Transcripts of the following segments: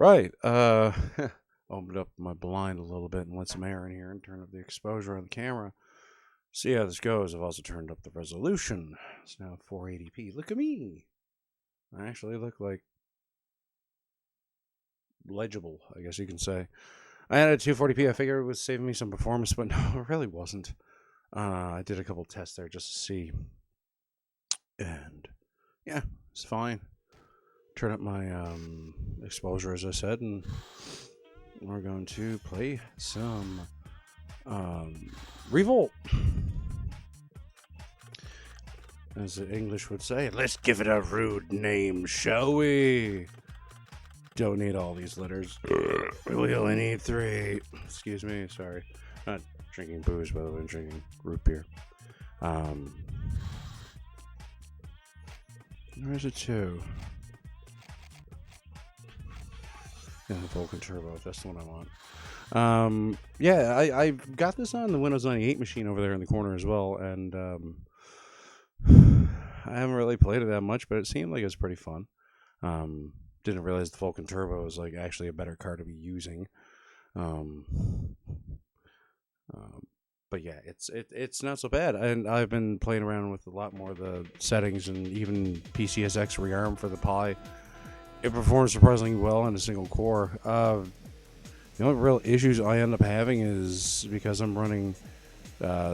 Right. Opened up my blind a little bit and let some air in here and turned up the exposure on the camera. See how this goes. I've also turned up the resolution. It's now 480p. Look at me. I actually look like legible, I guess you can say. I had a 240p. I figured it was saving me some performance, but no, it really wasn't. I did a couple tests there just to see. And yeah, it's fine. Turn up my exposure, as I said, and we're going to play some ReVolt. As the English would say, let's give it a rude name, shall we? Don't need all these letters. We only need 3. Excuse me, sorry. Not drinking booze, by the way, I'm drinking root beer. Where's it 2? Yeah, the Vulcan Turbo, that's the one I want. Yeah, I got this on the Windows 98 machine over there in the corner as well, and I haven't really played it that much, but it seemed like it was pretty fun. Didn't realize the Vulcan Turbo was like actually a better car to be using. But yeah, it's not so bad, and I've been playing around with a lot more of the settings and even PCSX rearm for the Pi. It performs surprisingly well on a single core. The only real issues I end up having is because I'm running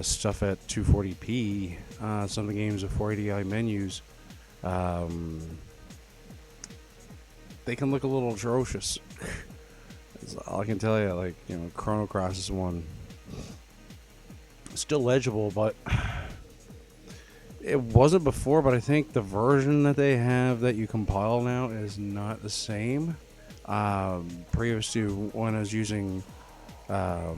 stuff at 240p. Some of the games with 480i menus, they can look a little atrocious. That's all I can tell you. Like, you know, Chrono Cross is one. Still legible, but it wasn't before. But I think the version that they have that you compile now is not the same. Previous to when I was using, I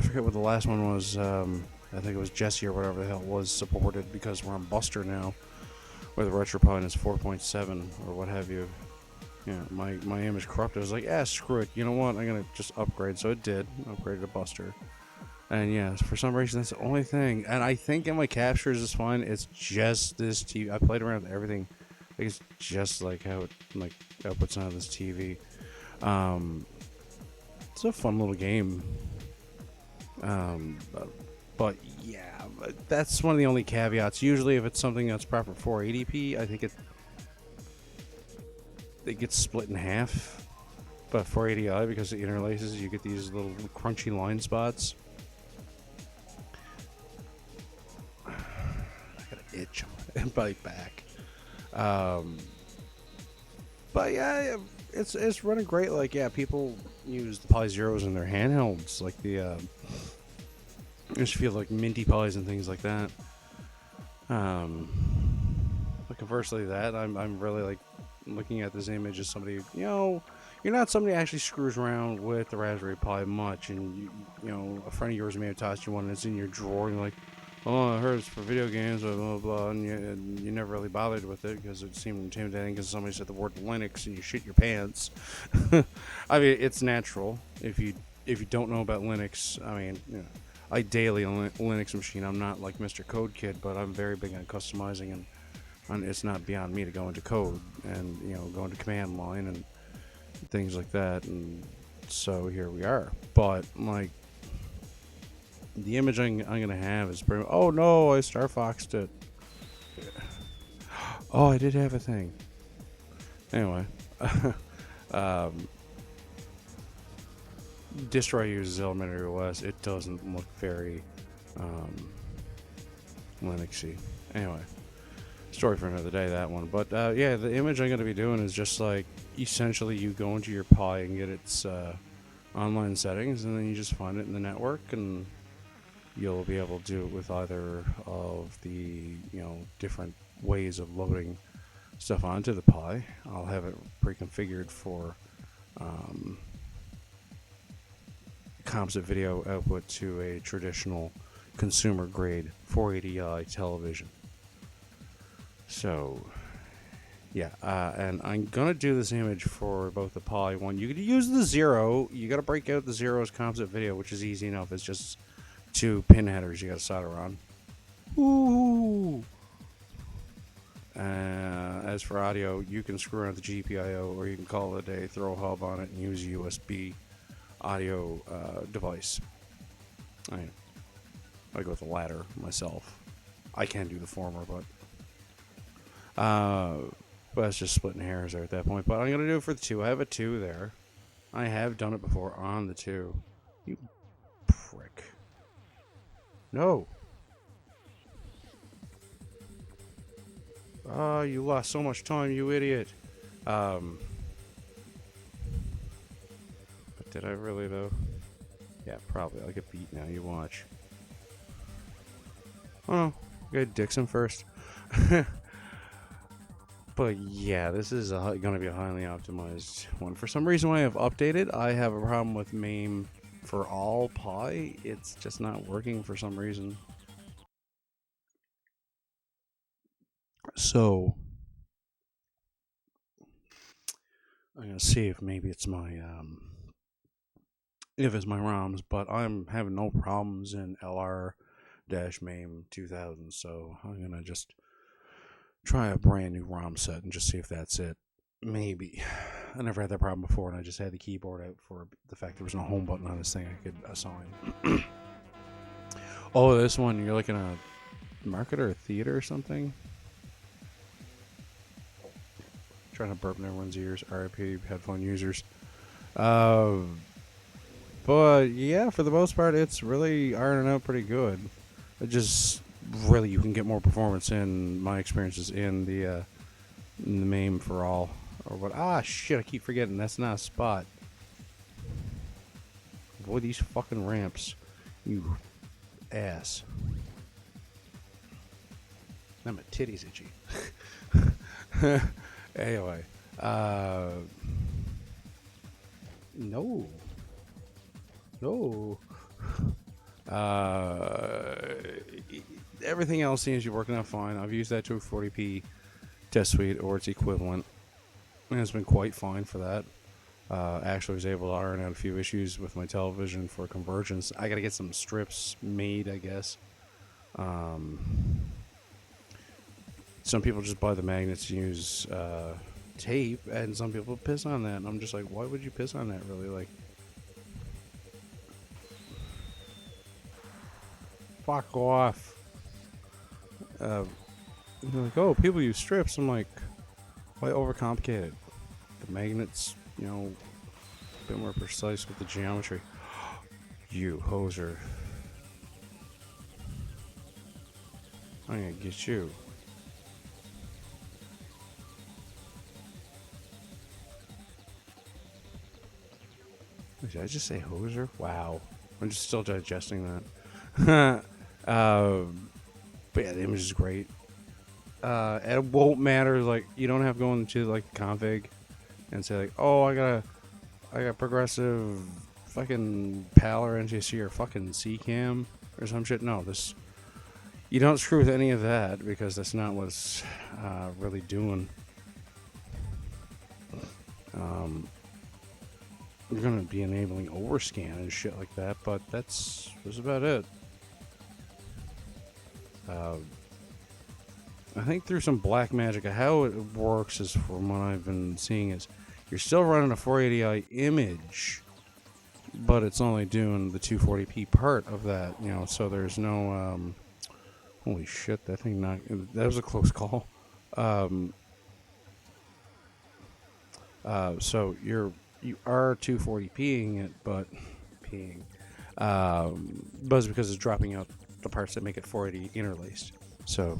forget what the last one was. I think it was Jesse or whatever the hell it was supported, because we're on Buster now, where the RetroPie is 4.7 or what have you. Yeah, my image corrupted. I was like, screw it. You know what? I'm gonna just upgrade. So it did. Upgraded to Buster. And yeah, for some reason that's the only thing. And I think in my captures is fine. It's just this TV. I played around with everything. I think it's just like how it outputs on this TV. It's a fun little game. But yeah, that's one of the only caveats. Usually, if it's something that's proper 480p, I think it gets split in half. But 480i, because it interlaces, you get these little crunchy line spots. I got an itch on my back. But yeah, it's running great. Like, yeah, people use the Pi Zeros in their handhelds, like the I just feel like Minty Pies and things like that. But conversely, that I'm really like looking at this image as somebody, you know, you're not somebody who actually screws around with the Raspberry Pi much, and you know, a friend of yours may have tossed you one and it's in your drawer, and you're like, oh, I heard it's for video games, blah blah blah, and you never really bothered with it because it seemed intimidating because somebody said the word Linux and you shit your pants. I mean, it's natural if you don't know about Linux. I mean, you know, I daily on Linux machine. I'm not like Mr. Code Kid, but I'm very big on customizing, and it's not beyond me to go into code and, you know, go into command line and things like that. And so here we are. But like, the image I'm gonna have is pretty. Oh no, I Star Foxed it. Oh, I did have a thing. Anyway, distro I use is Elementary OS. It doesn't look very Linuxy. Anyway, story for another day, that one. But yeah, the image I'm going to be doing is just like, essentially you go into your Pi and get its online settings, and then you just find it in the network, and you'll be able to do it with either of the, you know, different ways of loading stuff onto the Pi. I'll have it pre-configured for composite video output to a traditional consumer grade 480i television. So yeah, and I'm gonna do this image for both the Pi one. You could use the Zero. You gotta break out the Zero's composite video, which is easy enough. It's just 2 pin headers you gotta solder on. Ooh. As for audio, you can screw around the GPIO, or you can call it a day, throw a hub on it, and use a USB audio device. I go with the latter myself. I can do the former, but it's just splitting hairs there at that point. But I'm gonna do it for the 2. I have a 2 there. I have done it before on the 2. You prick. No. Oh, you lost so much time, you idiot. But did I really, though? Yeah, probably. I'll get beat now. You watch. Oh, go Dixon first. But yeah, this is going to be a highly optimized one. For some reason, when I have updated, I have a problem with MAME for all Pi. It's just not working for some reason. So I'm going to see if maybe it's my ROMs, but I'm having no problems in LR-MAME 2000. So I'm going to just try a brand new ROM set and just see if that's it. Maybe. I never had that problem before, and I just had the keyboard out for the fact there was no home button on this thing I could assign. Oh, this one, you're looking at a market or a theater or something? Trying to burp in everyone's ears. RIP headphone users. But yeah, for the most part, it's really ironing out pretty good. It just really, you can get more performance in my experiences in the MAME for all, or what? Ah, shit! I keep forgetting that's not a spot. Avoid these fucking ramps, you ass. Now my titty's itchy. Anyway, no. Everything else seems to be working out fine. I've used that 240p test suite or its equivalent, and it's been quite fine for that. Actually was able to iron out a few issues with my television for convergence. I gotta get some strips made, I guess. Some people just buy the magnets and use tape, and some people piss on that, and I'm just like, why would you piss on that, really? Like, fuck off. They're like, oh, people use strips. I'm like, why overcomplicate it? The magnets, you know, a bit more precise with the geometry. You hoser. I'm gonna get you. Did I just say hoser? Wow. I'm just still digesting that. But yeah, the image is great. It won't matter, like, you don't have to go into like config and say like, oh, I got progressive fucking PAL or NTSC or fucking CCAM or some shit. No, you don't screw with any of that, because that's not what it's really doing. You're gonna be enabling overscan and shit like that, but that's about it. I think through some black magic, how it works is, from what I've been seeing, is you're still running a 480i image, but it's only doing the 240p part of that, you know, so there's no, holy shit, that was a close call. So you are 240ping it, but it's because it's dropping out the parts that make it 480 interlaced. So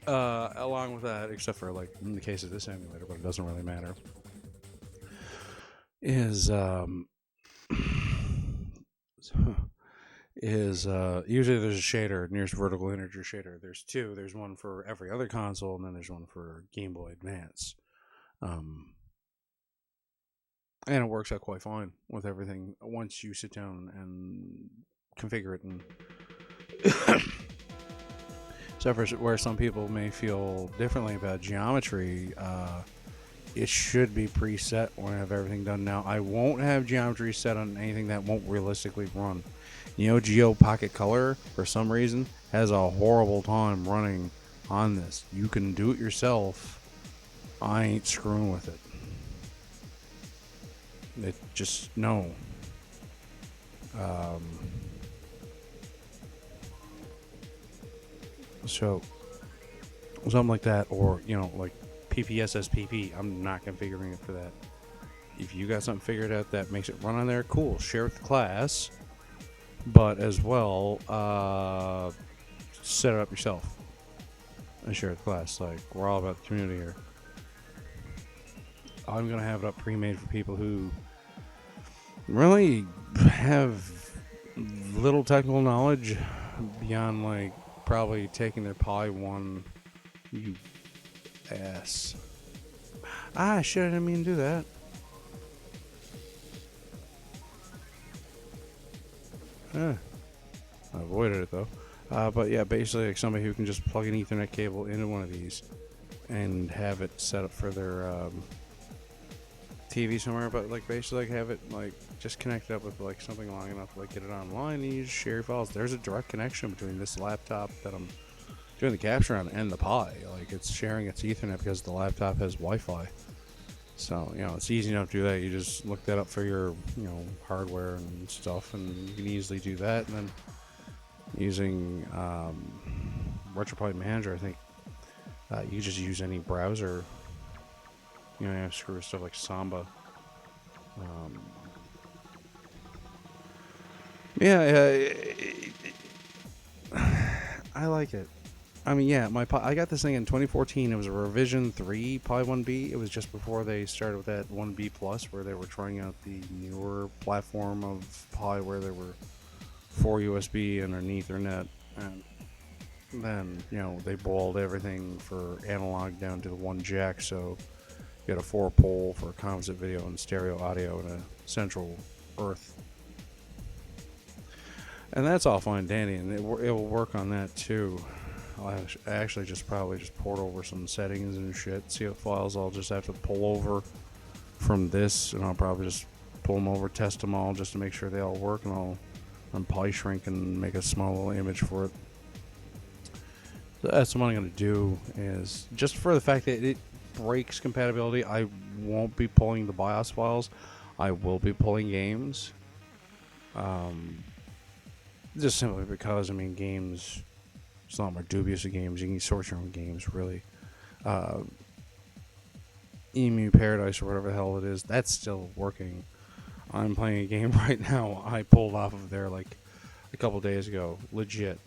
along with that, except for like in the case of this emulator, but it doesn't really matter, is usually there's a shader, nearest vertical integer shader. There's two. There's one for every other console, and then there's one for Game Boy Advance. And it works out quite fine with everything once you sit down and configure it. And so for where some people may feel differently about geometry, it should be preset when I have everything done. Now, I won't have geometry set on anything that won't realistically run. Neo Geo Pocket Color, for some reason, has a horrible time running on this. You can do it yourself. I ain't screwing with it. It just, no. Um, so, something like that, or, like PPSSPP, I'm not configuring it for that. If you got something figured out that makes it run on there, cool. Share with the class, but as well, set it up yourself and share with the class. Like, we're all about the community here. I'm gonna have it up pre-made for people who really have little technical knowledge beyond, like, probably taking their Pi 1. You ass. Shit, I didn't mean to do that. I avoided it though. But yeah, basically like somebody who can just plug an Ethernet cable into one of these and have it set up for their TV somewhere, but like basically like have it like just connect up with like something long enough to like get it online and you just share your files. There's a direct connection between this laptop that I'm doing the capture on and the Pi. Like it's sharing its Ethernet because the laptop has Wi-Fi. So, it's easy enough to do that. You just look that up for your, hardware and stuff, and you can easily do that. And then using RetroPie Manager, I think you just use any browser. You have screw stuff like Samba. I like it. I mean, yeah, I got this thing in 2014. It was a revision 3 Pi 1B. It was just before they started with that 1B Plus, where they were trying out the newer platform of Pi, where there were 4 USB and an Ethernet. And then, they boiled everything for analog down to the 1 jack, so you had a 4-pole for composite video and stereo audio and a central earth. And that's all fine and dandy, and it will work on that too. I'll actually probably just port over some settings and shit. See what files I'll just have to pull over from this, and I'll probably just pull them over, test them all just to make sure they all work, and I'll unpie shrink and make a small little image for it. So that's what I'm going to do, is just for the fact that it breaks compatibility, I won't be pulling the BIOS files. I will be pulling games. Just simply because, games... It's a lot more dubious of games. You can source your own games, really. Emu Paradise or whatever the hell it is, that's still working. I'm playing a game right now I pulled off of there like a couple days ago. Legit.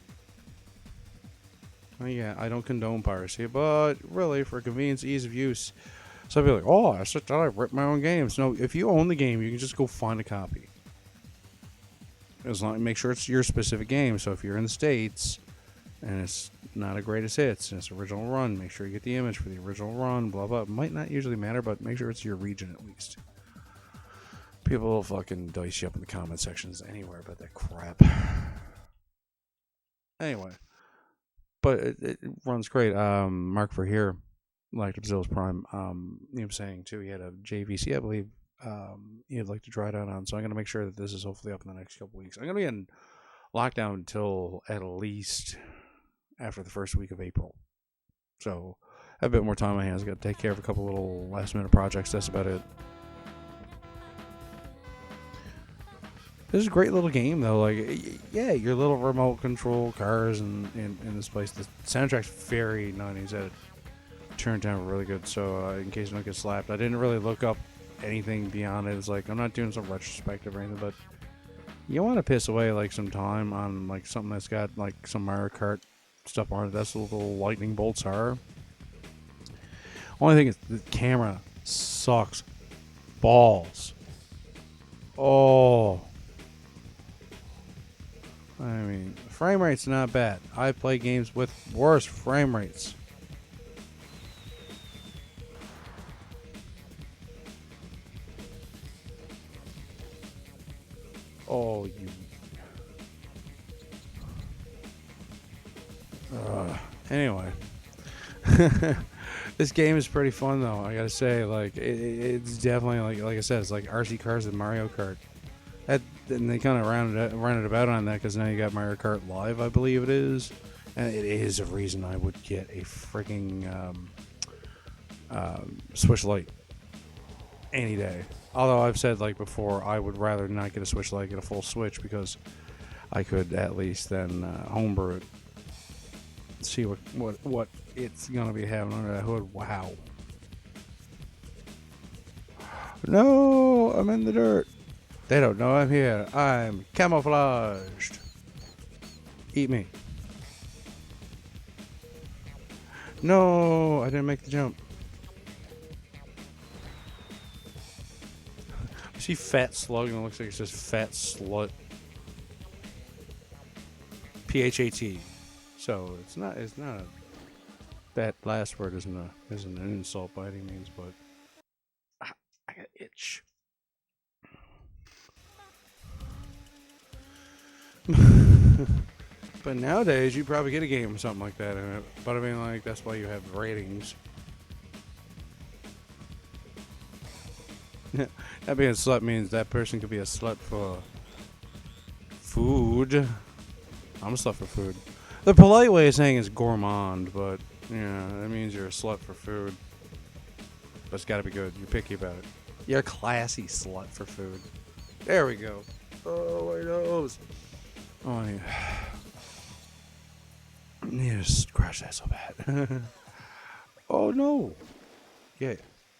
Yeah, I don't condone piracy, but really, for convenience, ease of use. So I'd be like, I sit down, I rip my own games. No, if you own the game, you can just go find a copy. As long as make sure it's your specific game. So if you're in the States... and it's not a greatest hits, and it's original run, make sure you get the image for the original run, blah blah. It might not usually matter, but make sure it's your region at least. People will fucking dice you up in the comment sections anywhere but that crap. Anyway, but it runs great. Mark for here liked Brazil's Prime. He was saying too he had a JVC, I believe, he'd like to try it out on, so I'm going to make sure that this is hopefully up in the next couple weeks. I'm going to be in lockdown until at least after the first week of April. So I have a bit more time on my hands. I got to take care of a couple little last minute projects. That's about it. This is a great little game though. Like, yeah, your little remote control cars in this place. The soundtrack's very 90s. It turned down really good. So in case I don't get slapped, I didn't really look up anything beyond it. It's like I'm not doing some retrospective or anything, but you want to piss away like some time on like something that's got like some Mario Kart stuff on it. That's what little lightning bolts are. Only thing is the camera sucks balls. Oh, frame rate's not bad. I play games with worse frame rates. Oh, you. Anyway. This game is pretty fun, though. I gotta say, like, it's definitely, like I said, it's like RC Cars and Mario Kart. And they kind of rounded about on that because now you got Mario Kart Live, I believe it is, and it is a reason I would get a freaking Switch Lite any day. Although I've said like before, I would rather not get a Switch Lite, get a full Switch, because I could at least then homebrew it, see what it's gonna be having under that hood. Wow. No, I'm in the dirt. They don't know I'm here. I'm camouflaged. Eat me. No, I didn't make the jump. You see Fat Slug, and it looks like it's just Fat Slut. PHAT. So it's not that last word isn't an insult by any means, but I got itch. But nowadays you probably get a game or something like that in it. But I mean, like, that's why you have ratings. That being a slut means that person could be a slut for food. I'm a slut for food. The polite way of saying is gourmand, but yeah, that means you're a slut for food. But it's gotta be good. You're picky about it. You're a classy slut for food. There we go. Oh, my nose. Oh, I need to scratch that so bad. Oh, no. Yeah.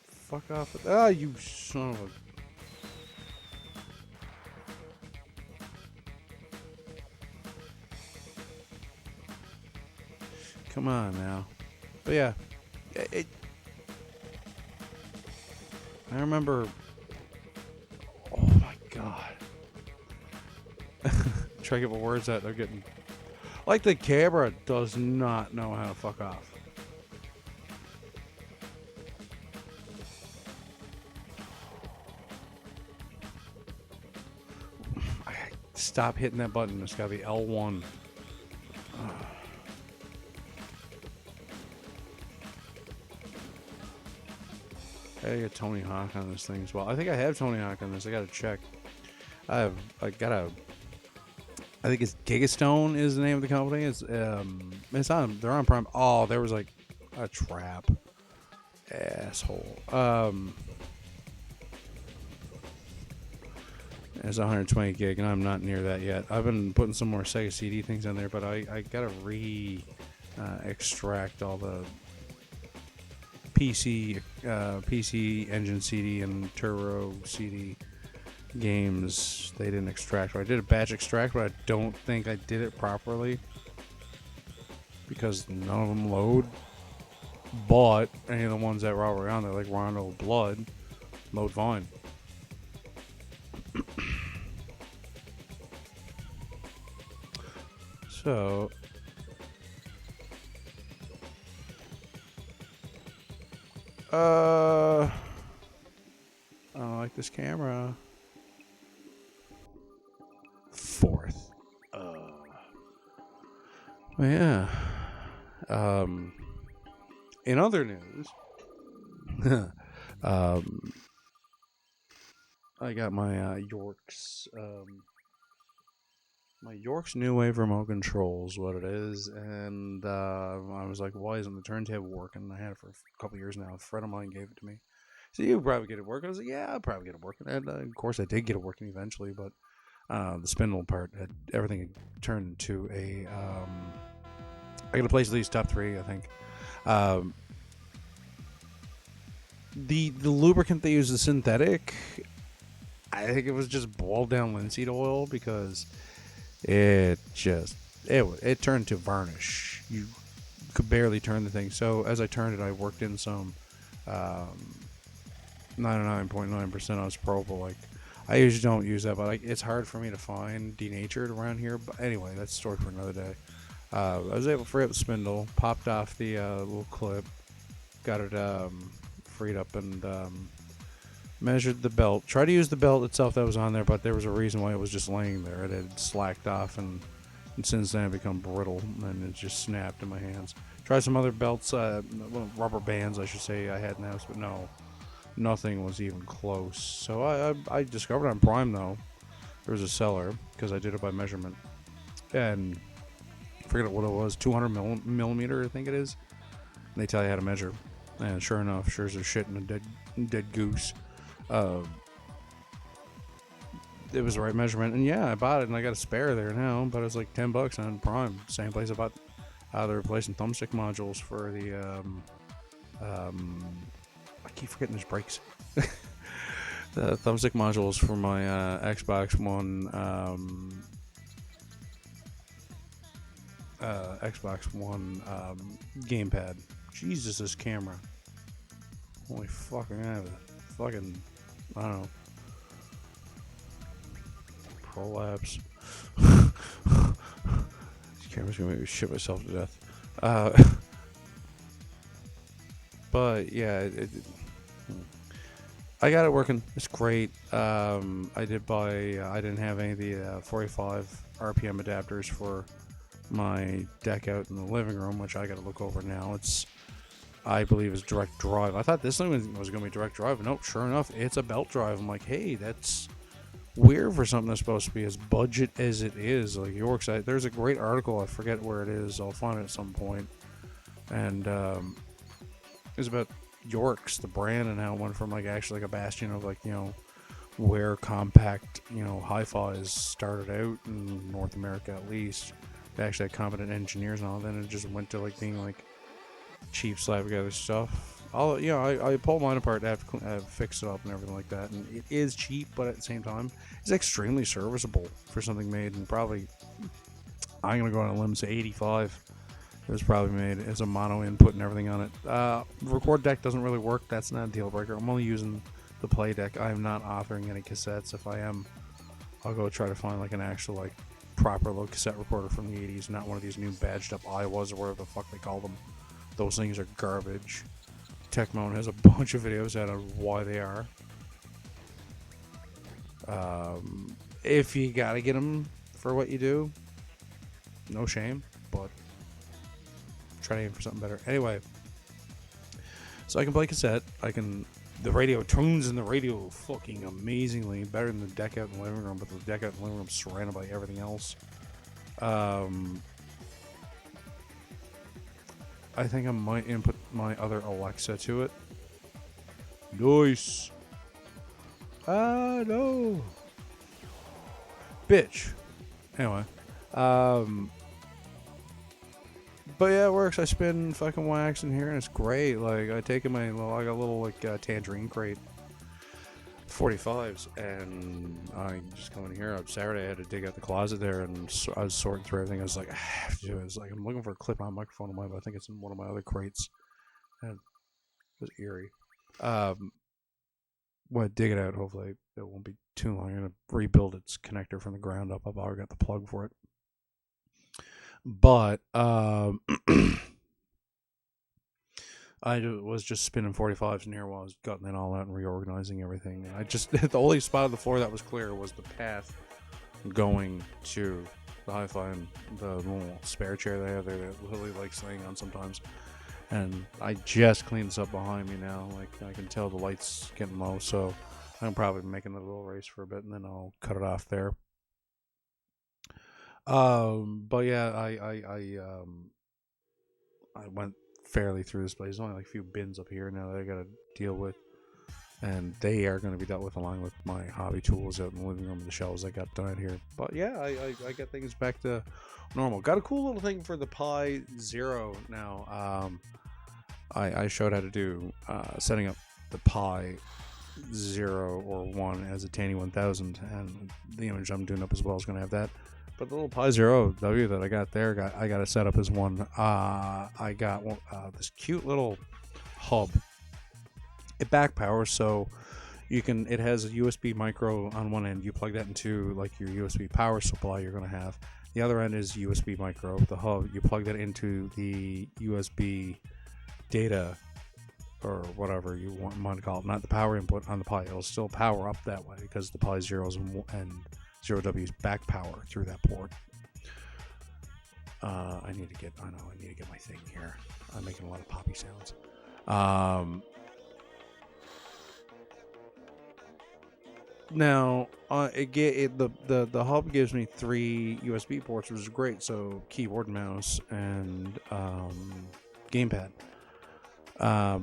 Fuck off. Ah, you son of a... Come on now. But yeah. I remember... Oh, my God. Try to get my words out. They're getting... Like, the camera does not know how to fuck off. Stop hitting that button. It's gotta be L1. I gotta get Tony Hawk on this thing as well. I think I have Tony Hawk on this. I gotta check. I think it's Gigastone is the name of the company. It's on. They're on Prime. Oh, there was like a trap. Asshole. It's 120 gig, and I'm not near that yet. I've been putting some more Sega CD things on there, but I gotta extract all the PC Engine CD and Turbo CD games. They didn't extract. I did a batch extract, but I don't think I did it properly because none of them load. But any of the ones that were already on there, like Rondo Blood, load fine. So I don't like this camera. Fourth. Yeah. In other news, I got my York's New Wave remote controls, what it is, and I was like, why isn't the turntable working? I had it for a couple years now. A friend of mine gave it to me. So you probably get it working. I was like, yeah, I'll probably get it working. And of course, I did get it working eventually, but the spindle part had everything had turned into a. I got to place at least top 3, I think. The lubricant they use is synthetic. I think it was just boiled down linseed oil because it turned to varnish. You could barely turn the thing. So as I turned it, I worked in some 99.9% isopropyl. Like, I usually don't use that, but it's hard for me to find denatured around here. But anyway, that's a story for another day. I was able to free up the spindle, popped off the little clip, got it freed up, and measured the belt. Tried to use the belt itself that was on there, but there was a reason why it was just laying there. It had slacked off, and since then it become brittle, and it just snapped in my hands. Tried some other belts, rubber bands, I should say, I had in the house, but no, nothing was even close. So I discovered on Prime, though, there was a seller, because I did it by measurement, and I forget what it was, 200 millimeter, I think it is. And they tell you how to measure, and sure enough, sure as a shit in a dead goose, it was the right measurement. And yeah, I bought it, and I got a spare there now, but it's like $10 on Prime, same place I bought. They're replacing thumbstick modules for the I keep forgetting there's brakes. The thumbstick modules for my Xbox One gamepad. Jesus, this camera. Holy fucking have it. Fucking, I don't know. Prolapse. This camera's gonna make me shit myself to death. But yeah, I got it working. It's great. I did buy. I didn't have any of the 45 RPM adapters for my deck out in the living room, which I got to look over now. It's, I believe, is direct drive. I thought this thing was going to be direct drive, but nope. Sure enough, it's a belt drive. I'm like, hey, that's weird for something that's supposed to be as budget as it is. Like York's, there's a great article. I forget where it is. I'll find it at some point. And it's about York's, the brand, and how it went from like actually like a bastion of like, you know, where compact, you know, hi-fi started out in North America at least. They actually had competent engineers and all. Then it just went to like being like cheap slap together stuff. All, you know, I pulled mine apart to have fixed it up and everything like that. And it is cheap, but at the same time, it's extremely serviceable for something made in probably, I'm gonna go on a limb and say 85. It was probably made as a mono input and everything on it. Record deck doesn't really work. That's not a deal breaker. I'm only using the play deck. I am not authoring any cassettes. If I am, I'll go try to find like an actual like proper little cassette recorder from the 80s, not one of these new badged up Iowas or whatever the fuck they call them. Those things are garbage. Techmoan has a bunch of videos out of why they are. If you gotta get them for what you do, no shame, but try to aim for something better. Anyway, so I can play cassette. The radio tunes in the radio fucking amazingly, better than the deck out in the living room, but the deck out in the living room is surrounded by everything else. I think I might input my other Alexa to it. Nice. No. Bitch. Anyway. But yeah, it works. I spin fucking wax in here and it's great. Like, I take I got a little like tangerine crate, 45s, and I just come in here. On Saturday, I had to dig out the closet there, and I was sorting through everything. I was like, I have to do it. It's like, I'm looking for a clip-on microphone of mine, but I think it's in one of my other crates. And it was eerie. When I dig it out, hopefully it won't be too long. I'm going to rebuild its connector from the ground up. I've already got the plug for it. But I was just spinning 45s in here while I was gutting it all out and reorganizing everything. And I just, the only spot on the floor that was clear was the path going to the hi-fi and the little spare chair they have there that Lily likes laying on sometimes. And I just cleaned this up behind me now. Like, I can tell the light's getting low, so I'm probably making a little race for a bit, and then I'll cut it off there. But yeah, I went fairly through this place. There's only like a few bins up here now that I gotta deal with, and they are going to be dealt with along with my hobby tools out in the living room and the shelves I got done here. But yeah, I got things back to normal. Got a cool little thing for the Pi Zero now. I showed how to do setting up the Pi 0 or 1 as a Tanny 1000, and the image I'm doing up as well is going to have that. But the little Pi Zero W that I got there, I got it set up as one. I got this cute little hub. It back powers, so you can. It has a USB micro on one end. You plug that into like your USB power supply you're going to have. The other end is USB micro. The hub, you plug that into the USB data or whatever you want to call it. Not the power input on the Pi. It'll still power up that way because the Pi Zeros and 0W's back power through that port. I need to get my thing here. I'm making a lot of poppy sounds. Now, the hub gives me 3 USB ports, which is great. So keyboard, mouse, and gamepad. I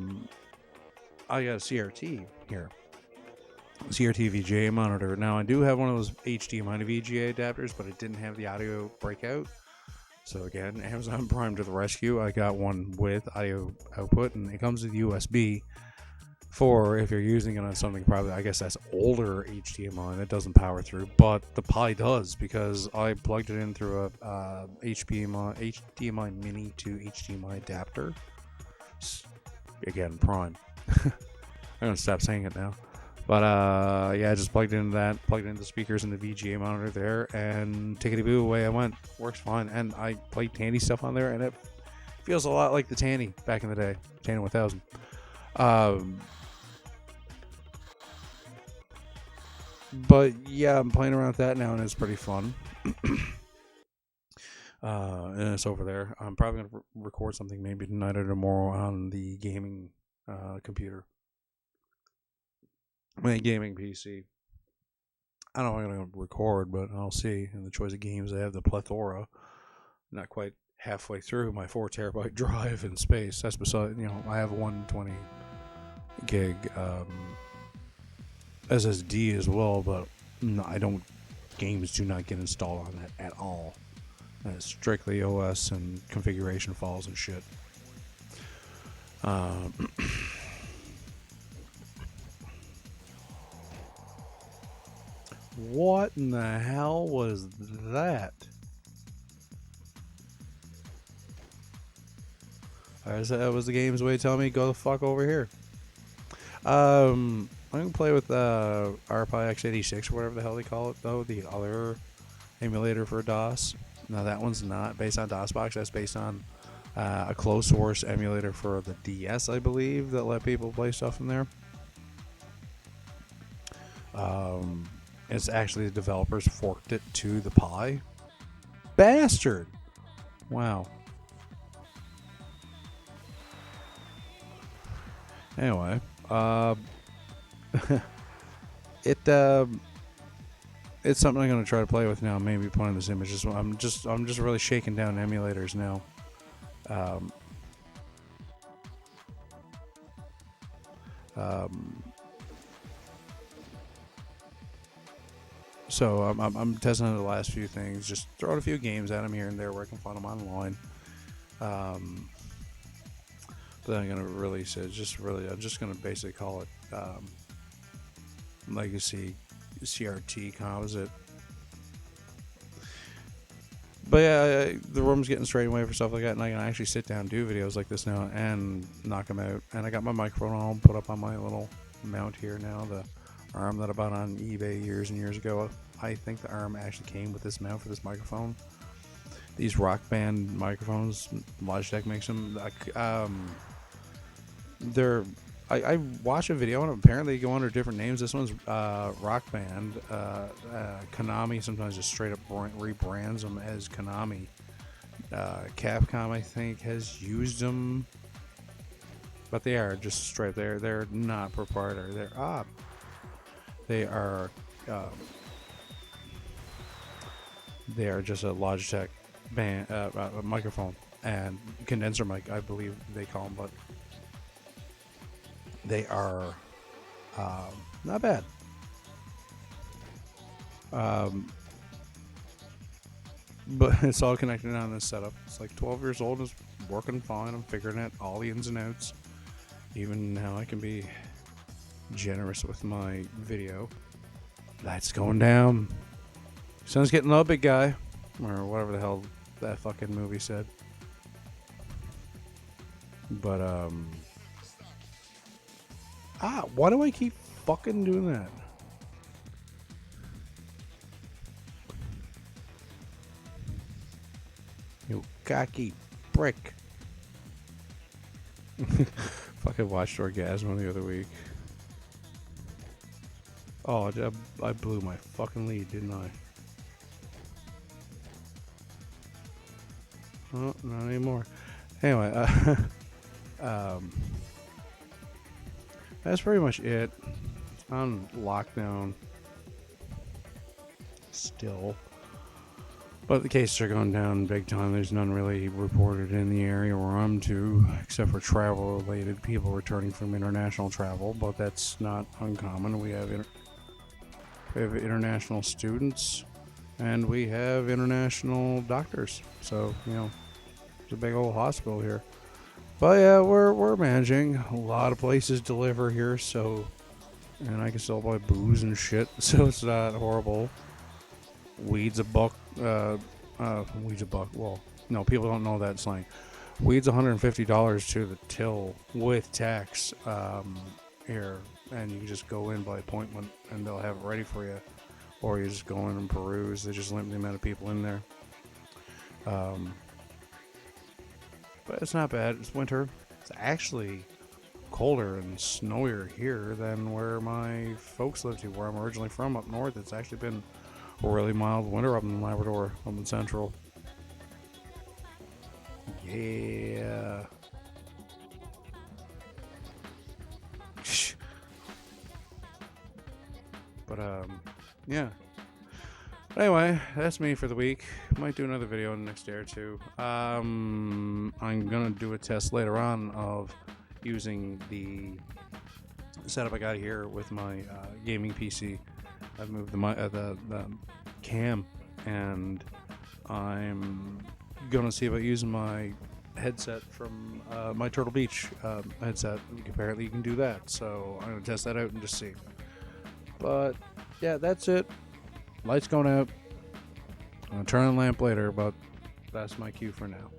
got a CRT here, CRT VGA monitor. Now I do have one of those HDMI to VGA adapters, but it didn't have the audio breakout. So again, Amazon Prime to the rescue. I got one with audio output, and it comes with USB. For if you're using it on something probably, I guess that's older HDMI that doesn't power through, but the Pi does because I plugged it in through a HDMI mini to HDMI adapter. Again, Prime. I'm gonna stop saying it now. But yeah, I just plugged into that, plugged into the speakers and the VGA monitor there, and tickety boo, away I went. Works fine, and I played Tandy stuff on there, and it feels a lot like the Tandy back in the day, Tandy 1000. But yeah, I'm playing around with that now, and it's pretty fun. And it's over there. I'm probably gonna record something maybe tonight or tomorrow on the gaming computer, my gaming PC. I don't know if I'm gonna record, but I'll see. And the choice of games, I have the plethora. Not quite halfway through my 4 terabyte drive in space. That's beside, I have a 120 gig SSD as well, but no, games do not get installed on that at all. It's strictly OS and configuration files and shit. What in the hell was that? That was the game's way to tell me go the fuck over here. I'm gonna play with RetroPie X86 or whatever the hell they call it, though, the other emulator for DOS. Now that one's not based on DOSBox. That's based on a closed source emulator for the DS, I believe, that let people play stuff in there. It's actually the developers forked it to the Pi. Bastard! Wow. Anyway, it's something I'm gonna try to play with now. Maybe playing this image. I'm just really shaking down emulators now. So I'm testing out the last few things. Just throwing a few games at them here and there where I can find them online. But I'm gonna release it. I'm just gonna basically call it Legacy CRT Composite. But yeah, the room's getting straight away for stuff like that, and I can actually sit down and do videos like this now and knock them out. And I got my microphone all put up on my little mount here now. The arm that I bought on eBay years and years ago. I think the arm actually came with this mount for this microphone. These Rock Band microphones, Logitech makes them. I watched a video and apparently they go under different names. This one's Rock Band. Konami sometimes just straight up rebrands them as Konami. Capcom, I think, has used them, but they are just straight. They're not proprietary. They are just a Logitech band microphone and condenser mic, I believe they call them, but they are not bad. But it's all connected on this setup. It's like 12 years old. It's working fine. I'm figuring out all the ins and outs. Even now I can be generous with my video. Lights going down. Sun's getting low, big guy. Or whatever the hell that fucking movie said. But, why do I keep fucking doing that? You cocky prick. Fucking watched Orgasmo the other week. Oh, I blew my fucking lead, didn't I? Oh, not anymore. Anyway, that's pretty much it. On lockdown. still. But the cases are going down big time. There's none really reported in the area where I'm to, except for travel-related people returning from international travel. But that's not uncommon. We have international students, and we have international doctors. So, you know, it's a big old hospital here. But yeah, we're managing. A lot of places deliver here, so, and I can still buy booze and shit, so it's not horrible. Weed's a buck. Weed's a buck. Well, no, people don't know that slang. Weed's $150 to the till with tax here, and you can just go in by appointment, and they'll have it ready for you, or you just go in and peruse. They just limit the amount of people in there. But it's not bad. It's winter. It's actually colder and snowier here than where my folks live to, where I'm originally from up north. It's actually been a really mild winter up in Labrador, up in Central. Yeah. But, yeah. But anyway, that's me for the week. Might do another video in the next day or two. I'm gonna do a test later on of using the setup I got here with my gaming PC. I've moved the cam, and I'm gonna see about using my headset from my Turtle Beach headset. Apparently you can do that, so I'm gonna test that out and just see. But yeah, that's it. Lights going out. I'm gonna turn on the lamp later, but that's my cue for now.